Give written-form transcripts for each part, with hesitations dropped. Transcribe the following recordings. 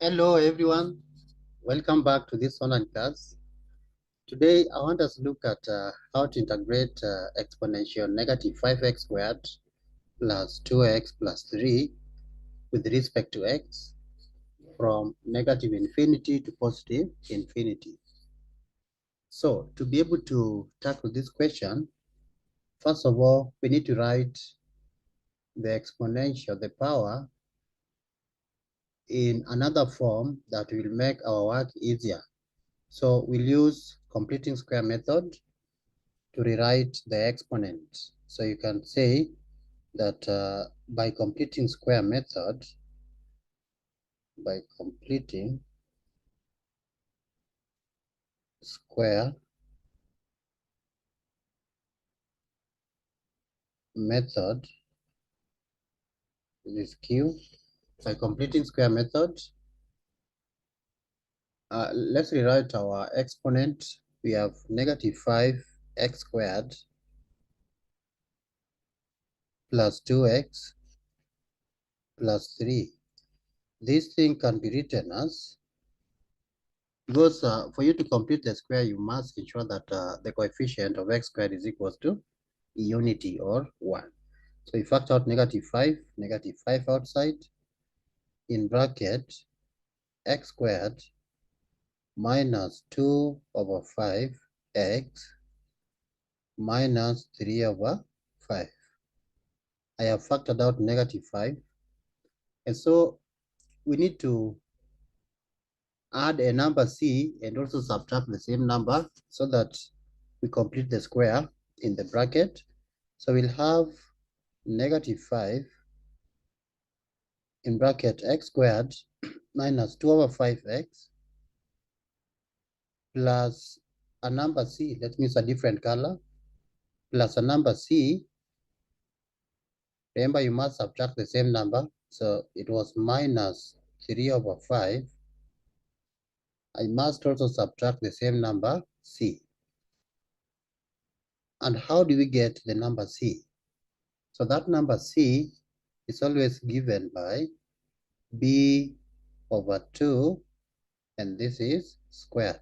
Hello everyone, welcome back to this online class. Today I want us to look at how to integrate exponential negative 5x squared plus 2x plus 3 with respect to x from negative infinity to positive infinity. So to be able to tackle this question, first of all, we need to write the exponential, the power, in another form that will make our work easier. So we'll use completing square method to rewrite the exponent. So you can say that by completing square method, square method, this Q, by completing square method, let's rewrite our exponent. We have negative 5x squared plus 2x plus 3. This thing can be written as, because for you to complete the square, you must ensure that the coefficient of x squared is equal to unity or 1. So we factor out negative 5 outside, in bracket x squared minus 2 over 5x minus 3 over 5. I have factored out negative 5. And so we need to add a number c and also subtract the same number so that we complete the square in the bracket. So we'll have negative 5 in bracket x squared minus 2 over 5x plus a number c, let me use a different color, plus a number c. Remember, you must subtract the same number. So it was minus 3 over 5. I must also subtract the same number c. And how do we get the number c? So that number c is always given by b over 2, and this is squared,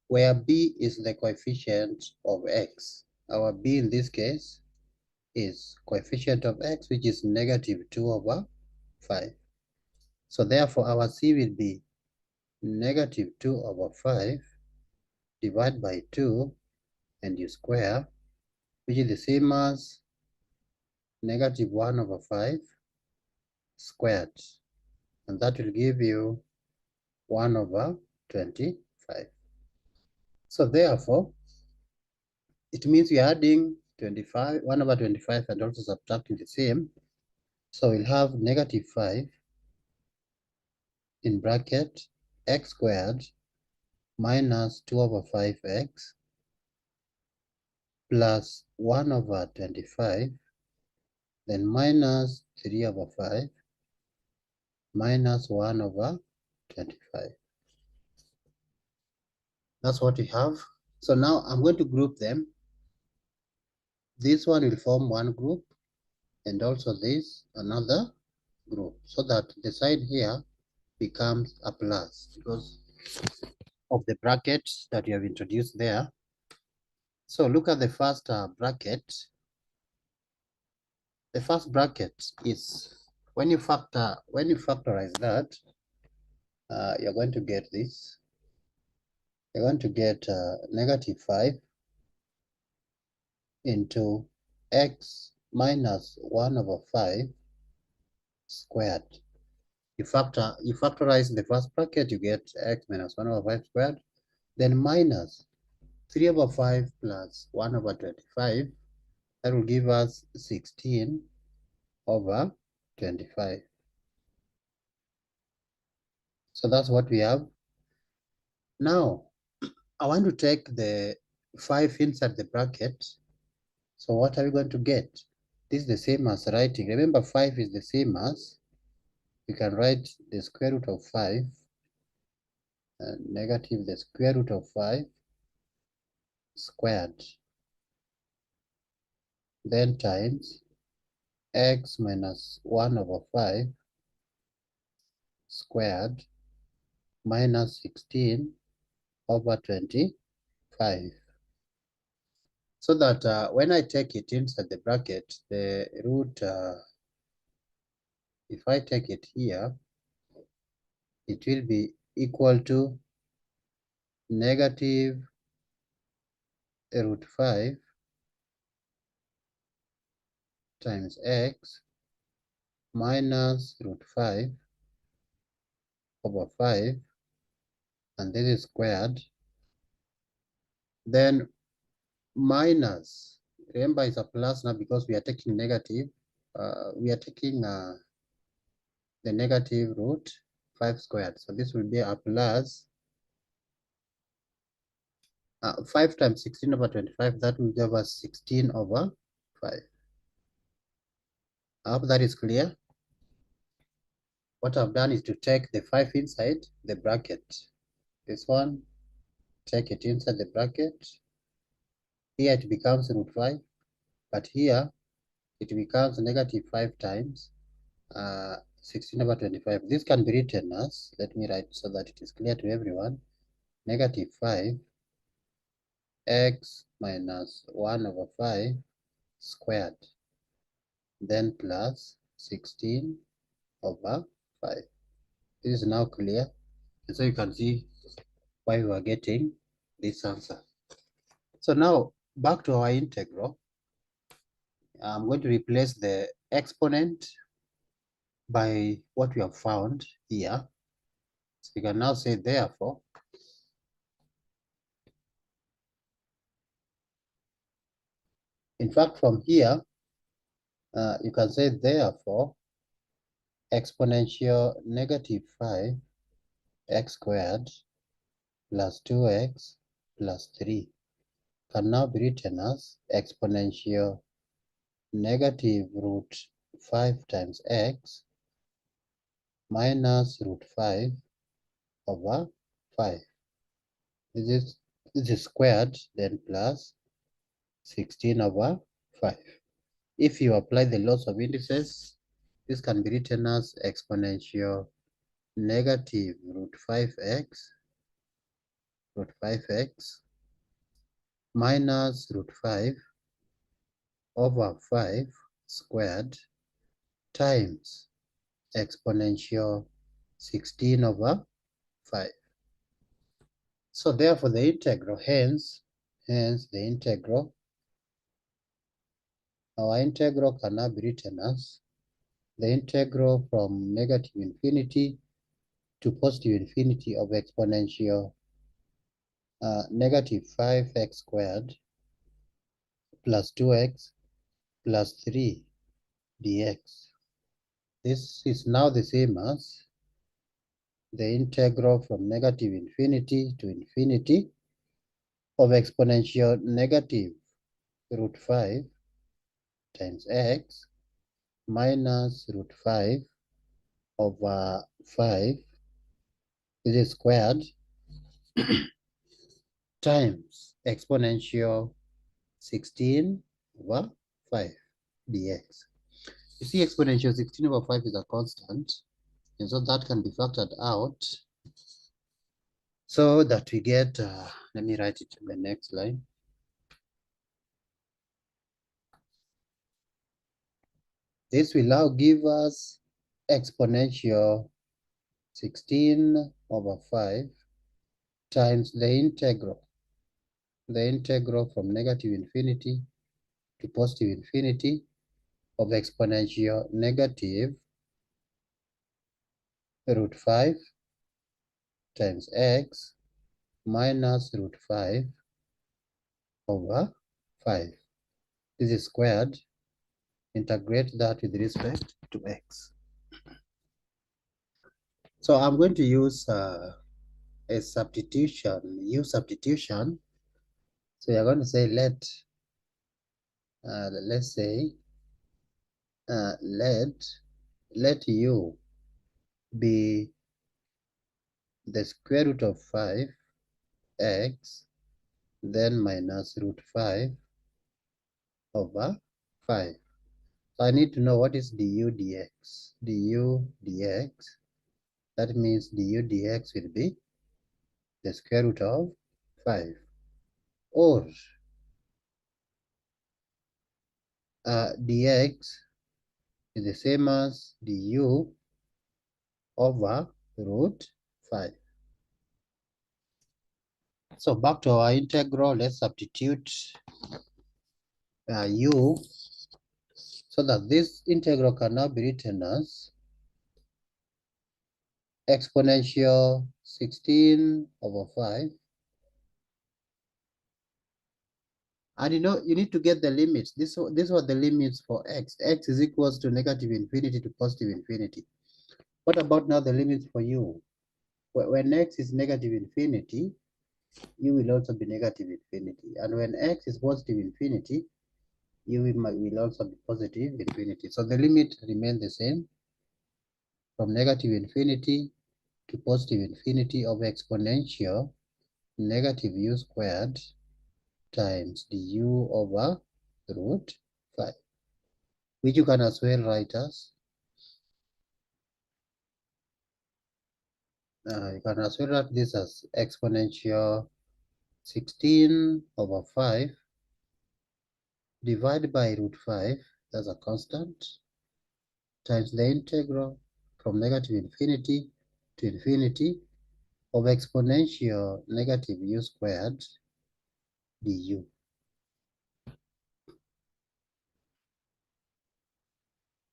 where b is the coefficient of x. Our b in this case is coefficient of x, which is negative 2 over 5. So therefore our c will be negative 2 over 5 divided by 2, and you square, which is the same as negative 1 over 5 squared. And that will give you 1 over 25. So therefore, it means we are adding 25, 1 over 25 and also subtracting the same. So we'll have negative 5 in bracket x squared minus 2 over 5x plus 1 over 25, then minus 3 over 5 minus 1 over 25. That's what we have. So now I'm going to group them. This one will form one group, and also this another group, so that the side here becomes a plus because of the brackets that you have introduced there. So look at the first bracket. The first bracket is when you factorize that, you're going to get this. You're going to get negative 5 into x minus 1 over 5 squared. You factorize the first bracket, you get x minus 1 over 5 squared, then minus 3 over 5 plus 1 over 25. That will give us 16 over 25. So that's what we have. Now, I want to take the 5 inside the bracket. So what are we going to get? This is the same as writing. Remember, 5 is the same as, you can write the square root of 5 and negative the square root of 5 squared, then times x minus 1 over 5 squared minus 16 over 25. So that when I take it inside the bracket, the root, if I take it here, it will be equal to negative root 5 times x minus root 5 over 5, and this is squared. Then minus, remember it's a plus now because we are taking negative. We are taking the negative root 5 squared. So this will be a plus 5 times 16 over 25. That will give us 16 over 5. I hope that is clear. What I've done is to take the 5 inside the bracket. This one, take it inside the bracket. Here it becomes root 5, but here it becomes negative 5 times 16 over 25. This can be written as, let me write so that it is clear to everyone, negative 5 x minus 1 over 5 squared, then plus 16 over 5. This is now clear, and so you can see why we are getting this answer. So now back to our integral. I'm going to replace the exponent by what we have found here. So you can now say therefore, in fact from here, you can say therefore exponential negative 5 x squared plus 2x plus 3 can now be written as exponential negative root 5 times x minus root 5 over 5. This is squared, then plus 16 over 5. If you apply the laws of indices, this can be written as exponential negative root 5x minus root 5 over 5 squared times exponential 16 over 5. So therefore the integral, hence the integral, our integral can now be written as the integral from negative infinity to positive infinity of exponential negative 5x squared plus 2x plus 3 dx. This is now the same as the integral from negative infinity to infinity of exponential negative root 5 times x minus root 5 over 5 is squared times exponential 16 over 5 dx. You see exponential 16 over 5 is a constant, and so that can be factored out so that we get, let me write it in the next line. This will now give us exponential 16 over 5 times the integral from negative infinity to positive infinity of exponential negative root 5 times x minus root 5 over 5. This is squared. Integrate that with respect to x. So I'm going to use a substitution, substitution. So you're going to say let's say let u be the square root of 5x, then minus root 5 over 5. So I need to know what is du dx. Du dx That means du dx will be the square root of 5. Or dx is the same as du over root 5. So back to our integral, let's substitute u so that this integral can now be written as exponential 16 over 5. And you need to get the limits. These were the limits for x. X is equals to negative infinity to positive infinity. What about now the limits for u? When x is negative infinity, u will also be negative infinity. And when x is positive infinity, u will also be positive infinity. So the limit remains the same from negative infinity to positive infinity of exponential negative u squared times du over root 5, which you can as well write as you can as well write this as exponential 16 over 5 divided by root 5, that's a constant, times the integral from negative infinity to infinity of exponential negative u squared du.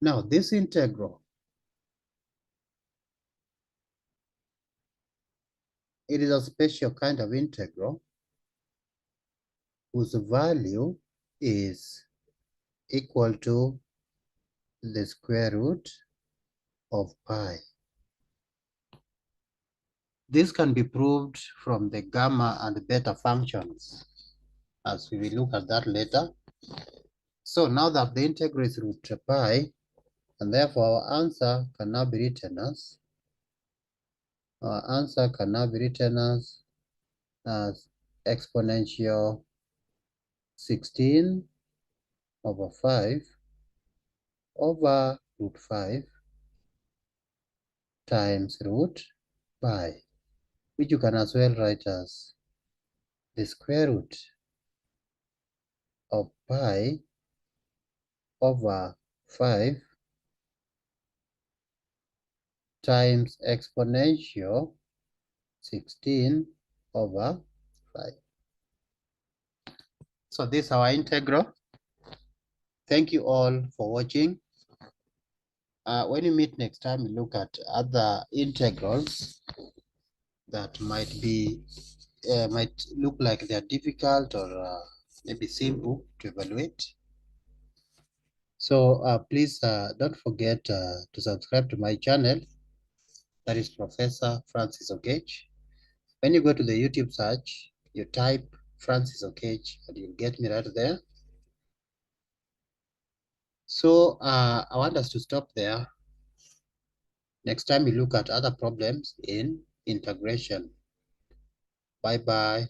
Now this integral, it is a special kind of integral whose value is equal to the square root of pi. This can be proved from the gamma and beta functions, as we will look at that later. So now that the integral is root pi, and therefore our answer can now be written as exponential 16 over 5 over root 5 times root pi, which you can as well write as the square root of pi over 5 times exponential 16 over 5. So this is our integral. Thank you all for watching. When we meet next time, we look at other integrals that might look like they're difficult or maybe simple to evaluate. So please don't forget to subscribe to my channel. That is Professor Francis Okech. When you go to the YouTube search, you type Francis Okech and you'll get me right there. So I want us to stop there. Next time we look at other problems in integration. Bye-bye.